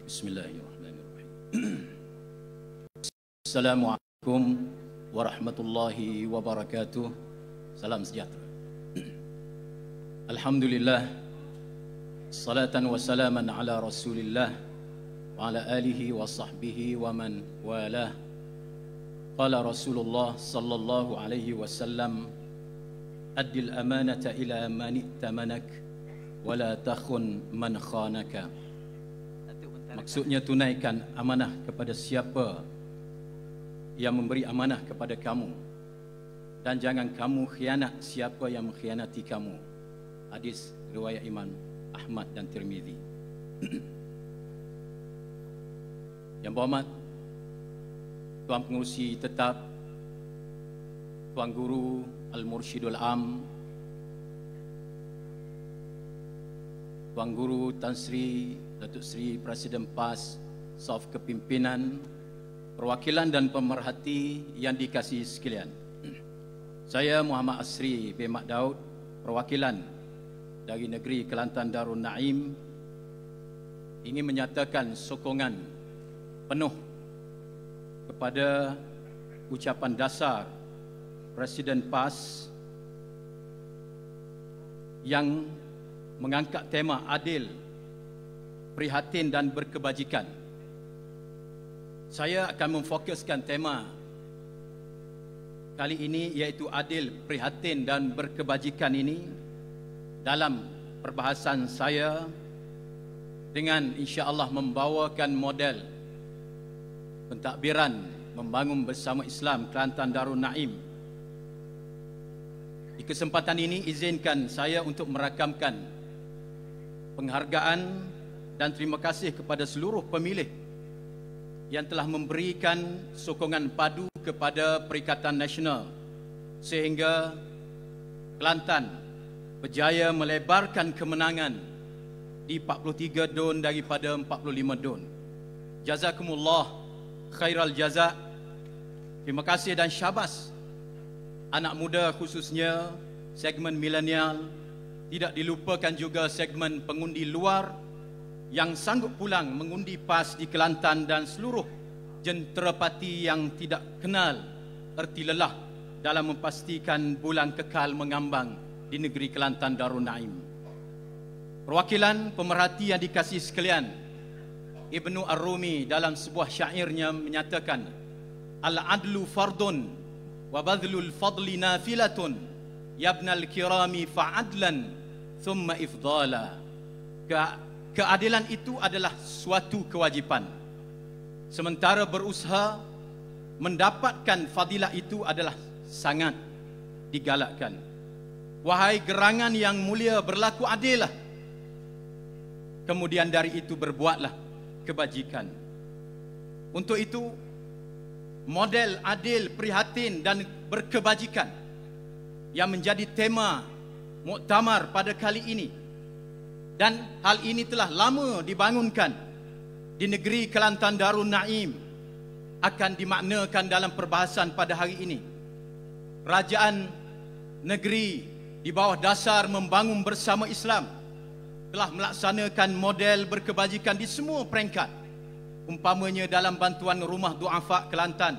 Bismillahirrahmanirrahim. Assalamualaikum warahmatullahi wabarakatuh. Salam sejahtera. Alhamdulillah, salatan wa salaman ala Rasulillah wa ala alihi wa sahbihi wa man walah. Qala Rasulullah sallallahu alaihi wasallam, addil amanata ila man i'tamanak wa la takhun man khanaka. Maksudnya, tunaikan amanah kepada siapa yang memberi amanah kepada kamu, dan jangan kamu khianat siapa yang mengkhianati kamu. Hadis riwayat Imam Ahmad dan Tirmizi. Yang berhormat Tuan Pengerusi Tetap, Tuan Guru Al-Mursyidul Am, Tuan Guru Tan Sri Datuk Seri Presiden PAS, Staf Kepimpinan, perwakilan dan pemerhati yang dikasihi sekalian. Saya Muhammad Asri bin Mat Daud, perwakilan dari negeri Kelantan Darul Naim, ingin menyatakan sokongan penuh kepada ucapan dasar Presiden PAS yang mengangkat tema adil, prihatin dan berkebajikan. Saya akan memfokuskan tema kali ini, iaitu adil, prihatin dan berkebajikan ini dalam perbahasan saya, dengan insya-Allah membawakan model pentadbiran membangun bersama Islam Kelantan Darul Naim. Di kesempatan ini izinkan saya untuk merakamkan penghargaan dan terima kasih kepada seluruh pemilih yang telah memberikan sokongan padu kepada Perikatan Nasional sehingga Kelantan berjaya melebarkan kemenangan di 43 DUN daripada 45 DUN. Jazakumullah khairal jazak. Terima kasih dan syabas anak muda, khususnya segmen milenial. Tidak dilupakan juga segmen pengundi luar yang sanggup pulang mengundi PAS di Kelantan, dan seluruh jenterapati yang tidak kenal erti lelah dalam memastikan bulan kekal mengambang di negeri Kelantan Darul Naim. Perwakilan pemerhati yang dikasihi sekalian, Ibnu Ar-Rumi dalam sebuah syairnya menyatakan, al-adlu fardun wa badlul fadli nafilatun, yabnal kirami fa'adlan thumma ifdala. Keadilan itu adalah suatu kewajipan, sementara berusaha mendapatkan fadilah itu adalah sangat digalakkan. Wahai gerangan yang mulia, berlaku adillah, kemudian dari itu berbuatlah kebajikan. Untuk itu, model adil, prihatin dan berkebajikan yang menjadi tema muktamar pada kali ini, dan hal ini telah lama dibangunkan di negeri Kelantan Darul Naim, akan dimaknakan dalam perbahasan pada hari ini. Kerajaan negeri di bawah dasar membangun bersama Islam telah melaksanakan model berkebajikan di semua peringkat. Umpamanya dalam bantuan rumah duafa Kelantan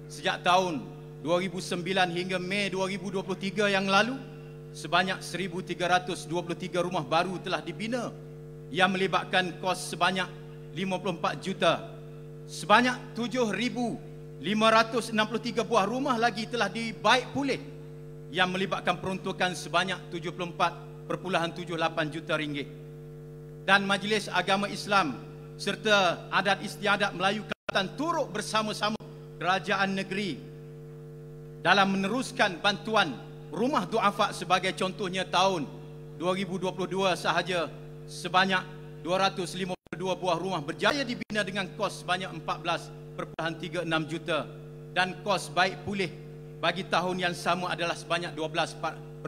sejak tahun 2009 hingga Mei 2023 yang lalu, sebanyak 1,323 rumah baru telah dibina yang melibatkan kos sebanyak 54 juta. Sebanyak 7,563 buah rumah lagi telah dibaik pulih yang melibatkan peruntukan sebanyak 74.78 juta ringgit. Dan Majlis Agama Islam serta adat istiadat Melayu Kelantan turut bersama-sama kerajaan negeri dalam meneruskan bantuan rumah duafa. Sebagai contohnya, tahun 2022 sahaja sebanyak 252 buah rumah berjaya dibina dengan kos sebanyak 14.36 juta, dan kos baik pulih bagi tahun yang sama adalah sebanyak 12.49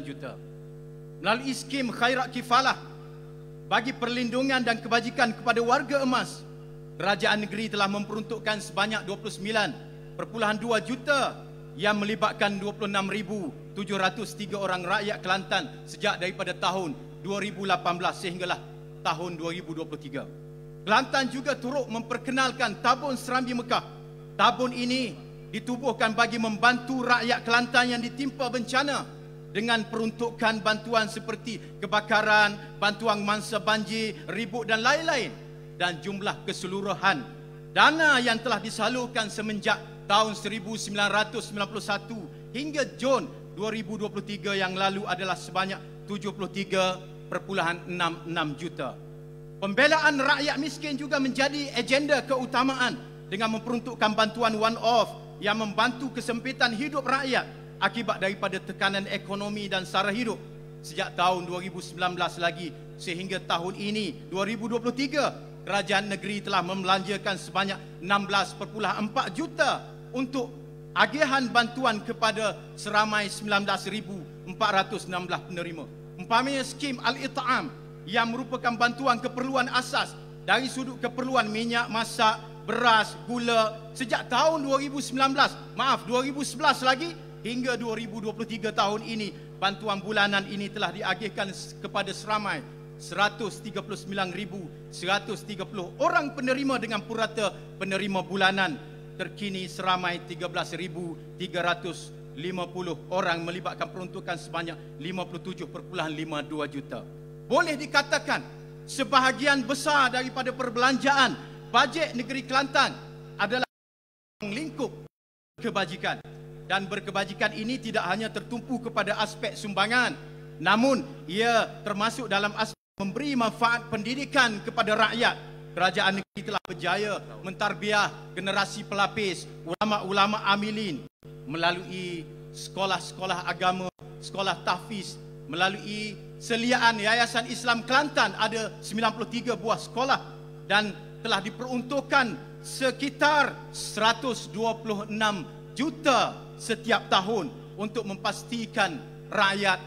juta. Melalui skim Khairat Kifalah bagi perlindungan dan kebajikan kepada warga emas, kerajaan negeri telah memperuntukkan sebanyak 29.2 juta yang melibatkan 26,703 orang rakyat Kelantan sejak daripada tahun 2018 sehinggalah tahun 2023. Kelantan juga turut memperkenalkan Tabun Serambi Mekah. Tabun ini ditubuhkan bagi membantu rakyat Kelantan yang ditimpa bencana dengan peruntukan bantuan seperti kebakaran, bantuan mangsa banjir, ribut dan lain-lain. Dan jumlah keseluruhan dana yang telah disalurkan semenjak tahun 1991 hingga Jun 2023 yang lalu adalah sebanyak 73.66 juta. Pembelaan rakyat miskin juga menjadi agenda keutamaan dengan memperuntukkan bantuan one-off yang membantu kesempitan hidup rakyat akibat daripada tekanan ekonomi dan sara hidup sejak tahun 2019 lagi sehingga tahun ini 2023 kerajaan negeri telah membelanjakan sebanyak 16.4 juta untuk agihan bantuan kepada seramai 19,416 penerima. Umpamanya skim Al-It'am yang merupakan bantuan keperluan asas dari sudut keperluan minyak masak, beras, gula sejak tahun 2011 lagi hingga 2023 tahun ini. Bantuan bulanan ini telah diagihkan kepada seramai 139,130 orang penerima dengan purata penerima bulanan. Terkini seramai 13,350 orang melibatkan peruntukan sebanyak 57.52 juta. Boleh dikatakan sebahagian besar daripada perbelanjaan bajet negeri Kelantan adalah lingkup kebajikan. Dan berkebajikan ini tidak hanya tertumpu kepada aspek sumbangan, namun ia termasuk dalam aspek memberi manfaat pendidikan kepada rakyat. Kerajaan negeri telah berjaya mentarbiah generasi pelapis, ulama-ulama amilin melalui sekolah-sekolah agama, sekolah tahfiz, melalui seliaan Yayasan Islam Kelantan ada 93 buah sekolah dan telah diperuntukkan sekitar 126 juta setiap tahun untuk memastikan rakyat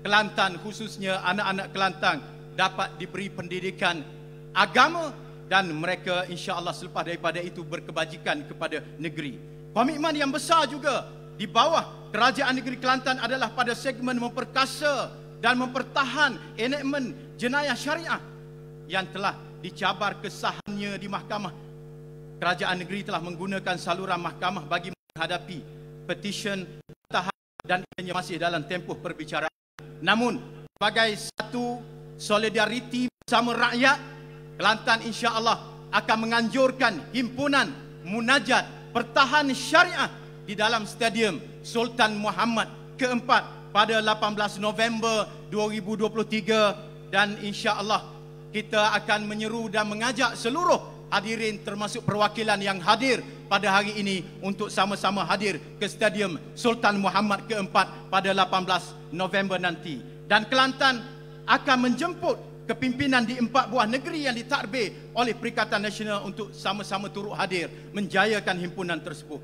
Kelantan khususnya anak-anak Kelantan dapat diberi pendidikan agama dan mereka insya-Allah selepas daripada itu berkebajikan kepada negeri. Komitmen yang besar juga di bawah kerajaan negeri Kelantan adalah pada segmen memperkasa dan mempertahan enakmen jenayah syariah yang telah dicabar kesahannya di mahkamah. Kerajaan negeri telah menggunakan saluran mahkamah bagi menghadapi petition tahan dan ianya masih dalam tempoh perbicaraan. Namun sebagai satu solidariti bersama rakyat, Kelantan insya-Allah akan menganjurkan himpunan munajat pertahan syariah di dalam Stadium Sultan Muhammad keempat pada 18 November 2023 dan insya-Allah kita akan menyeru dan mengajak seluruh hadirin termasuk perwakilan yang hadir pada hari ini untuk sama-sama hadir ke Stadium Sultan Muhammad keempat pada 18 November nanti. Dan Kelantan akan menjemput kepimpinan di 4 buah negeri yang ditadbir oleh Perikatan Nasional untuk sama-sama turut hadir menjayakan himpunan tersebut.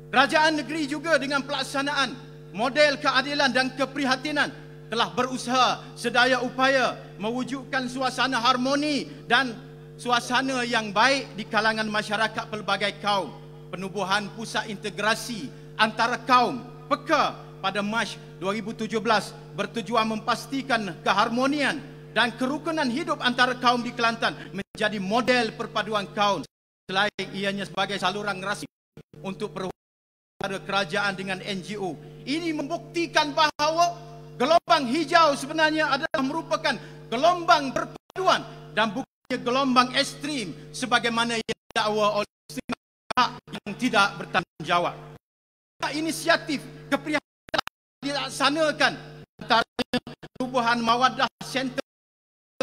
Kerajaan negeri juga dengan pelaksanaan model keadilan dan keprihatinan telah berusaha sedaya upaya mewujudkan suasana harmoni dan suasana yang baik di kalangan masyarakat pelbagai kaum. Penubuhan pusat integrasi antara kaum PEKA pada Mac 2017 bertujuan memastikan keharmonian dan kerukunan hidup antara kaum di Kelantan menjadi model perpaduan kaum. Selain ianya sebagai saluran rasmi untuk perhubungan kerajaan dengan NGO, ini membuktikan bahawa gelombang hijau sebenarnya adalah merupakan gelombang perpaduan dan bukannya gelombang ekstrim sebagaimana yang didakwa oleh yang tidak bertanggungjawab. Inisiatif keprihatinan dilaksanakan antaranya perubahan mawadah center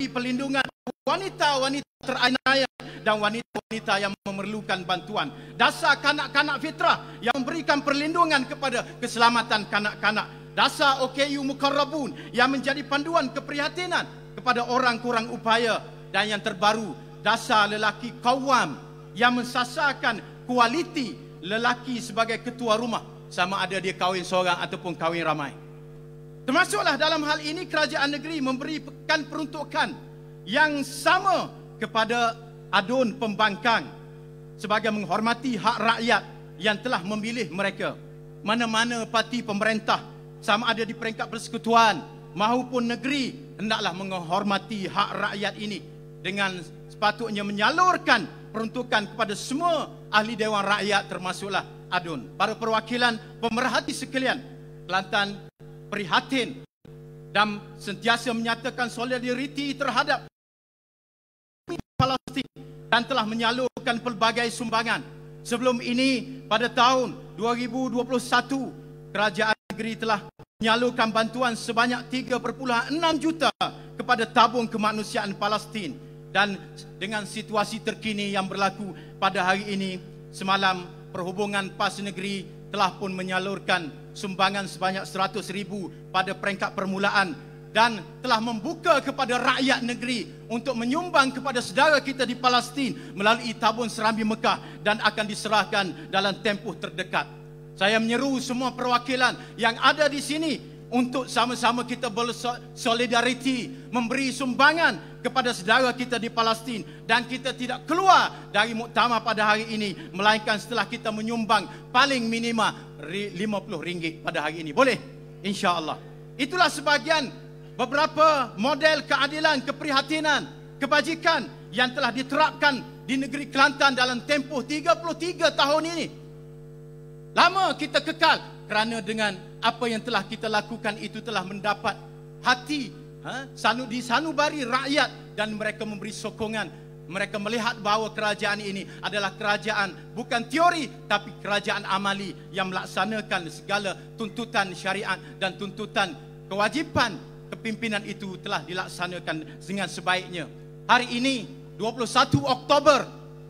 perlindungan wanita-wanita teraniaya dan wanita-wanita yang memerlukan bantuan. Dasar kanak-kanak fitrah yang memberikan perlindungan kepada keselamatan kanak-kanak. Dasar OKU Mukarrabun yang menjadi panduan keprihatinan kepada orang kurang upaya. Dan yang terbaru, dasar lelaki kawam yang mensasarkan kualiti lelaki sebagai ketua rumah, sama ada dia kahwin seorang ataupun kahwin ramai. Termasuklah dalam hal ini kerajaan negeri memberikan peruntukan yang sama kepada adun pembangkang sebagai menghormati hak rakyat yang telah memilih mereka. Mana-mana parti pemerintah sama ada di peringkat persekutuan maupun negeri hendaklah menghormati hak rakyat ini dengan sepatutnya menyalurkan peruntukan kepada semua ahli Dewan Rakyat termasuklah ADUN. Para perwakilan pemerhati sekalian, Kelantan prihatin dan sentiasa menyatakan solidariti terhadap Palestin dan telah menyalurkan pelbagai sumbangan. Sebelum ini, pada tahun 2021, kerajaan negeri telah menyalurkan bantuan sebanyak 3.6 juta kepada tabung kemanusiaan Palestin. Dan dengan situasi terkini yang berlaku pada hari ini, semalam Perhubungan PAS Negeri telah pun menyalurkan sumbangan sebanyak 100,000 pada peringkat permulaan dan telah membuka kepada rakyat negeri untuk menyumbang kepada saudara kita di Palestin melalui tabung Serambi Mekah dan akan diserahkan dalam tempoh terdekat. Saya menyeru semua perwakilan yang ada di sini untuk sama-sama kita bersolidariti, memberi sumbangan kepada saudara kita di Palestin, dan kita tidak keluar dari muktamar pada hari ini melainkan setelah kita menyumbang paling minima RM50 pada hari ini. Boleh? InsyaAllah. Itulah sebahagian beberapa model keadilan, keprihatinan, kebajikan yang telah diterapkan di negeri Kelantan dalam tempoh 33 tahun ini. Lama kita kekal kerana dengan apa yang telah kita lakukan itu telah mendapat hati disanubari rakyat dan mereka memberi sokongan. Mereka melihat bahawa kerajaan ini adalah kerajaan bukan teori tapi kerajaan amali yang melaksanakan segala tuntutan syariat dan tuntutan kewajipan kepimpinan itu telah dilaksanakan dengan sebaiknya. Hari ini 21 Oktober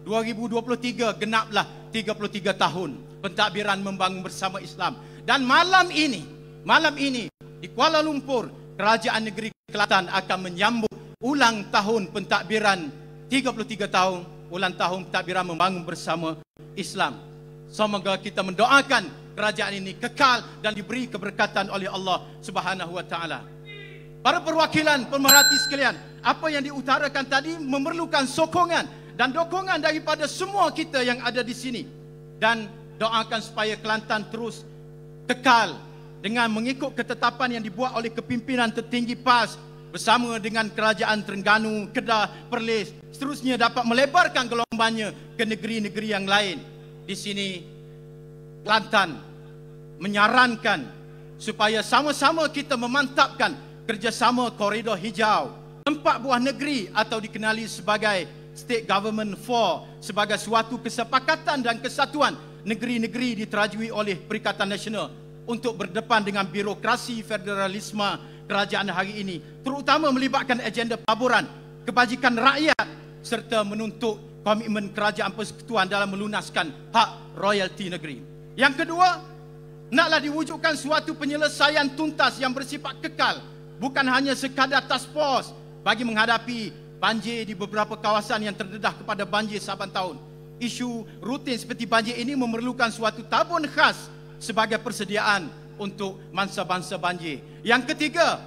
2023 genaplah 33 tahun pentadbiran membangun bersama Islam. Dan malam ini di Kuala Lumpur, Kerajaan Negeri Kelantan akan menyambut ulang tahun pentadbiran 33 tahun, ulang tahun pentadbiran membangun bersama Islam. Semoga kita mendoakan kerajaan ini kekal dan diberi keberkatan oleh Allah Subhanahu wa taala. Para perwakilan pemerhati sekalian, apa yang diutarakan tadi memerlukan sokongan dan dukungan daripada semua kita yang ada di sini. Dan doakan supaya Kelantan terus kekal dengan mengikut ketetapan yang dibuat oleh kepimpinan tertinggi PAS bersama dengan kerajaan Terengganu, Kedah, Perlis, seterusnya dapat melebarkan gelombangnya ke negeri-negeri yang lain. Di sini Kelantan menyarankan supaya sama-sama kita memantapkan kerjasama koridor hijau, 4 buah negeri atau dikenali sebagai State Government 4, sebagai suatu kesepakatan dan kesatuan negeri-negeri diterajui oleh Perikatan Nasional untuk berdepan dengan birokrasi federalisme kerajaan hari ini, terutama melibatkan agenda pelaburan, kebajikan rakyat serta menuntut komitmen kerajaan persekutuan dalam melunaskan hak royalti negeri. Yang kedua, naklah diwujudkan suatu penyelesaian tuntas yang bersifat kekal, bukan hanya sekadar task force bagi menghadapi banjir di beberapa kawasan yang terdedah kepada banjir saban tahun. Isu rutin seperti banjir ini memerlukan suatu tabun khas sebagai persediaan untuk mangsa-mangsa banjir. Yang ketiga,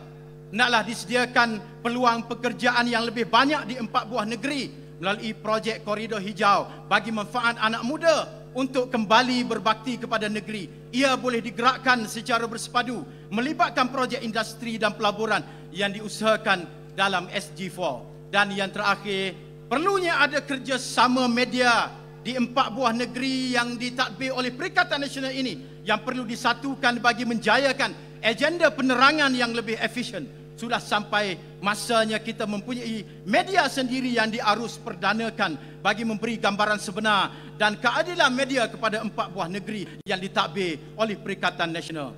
naklah disediakan peluang pekerjaan yang lebih banyak di 4 buah negeri melalui projek koridor hijau bagi manfaat anak muda untuk kembali berbakti kepada negeri. Ia boleh digerakkan secara bersepadu melibatkan projek industri dan pelaburan yang diusahakan dalam SG4. Dan yang terakhir, perlunya ada kerjasama media di 4 buah negeri yang ditadbir oleh Perikatan Nasional ini yang perlu disatukan bagi menjayakan agenda penerangan yang lebih efisien. Sudah sampai masanya kita mempunyai media sendiri yang diarus perdanakan bagi memberi gambaran sebenar dan keadilan media kepada 4 buah negeri yang ditadbir oleh Perikatan Nasional.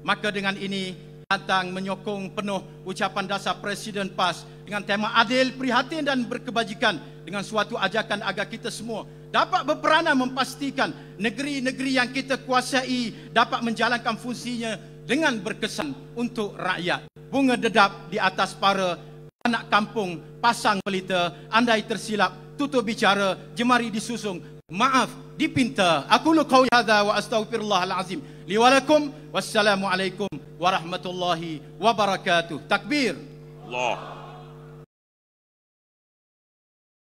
Maka dengan ini Kelantan menyokong penuh ucapan dasar Presiden PAS dengan tema adil, prihatin dan berkebajikan dengan suatu ajakan agar kita semua dapat berperanan memastikan negeri-negeri yang kita kuasai dapat menjalankan fungsinya dengan berkesan untuk rakyat. Bunga dedap di atas para anak kampung pasang pelita, andai tersilap tutur bicara, jemari disusung, maaf dipinta. Aku lu qauli hadza wa astaghfirullahal azim li wa lakum. Wassalamualaikum warahmatullahi wabarakatuh. Takbir. Allah.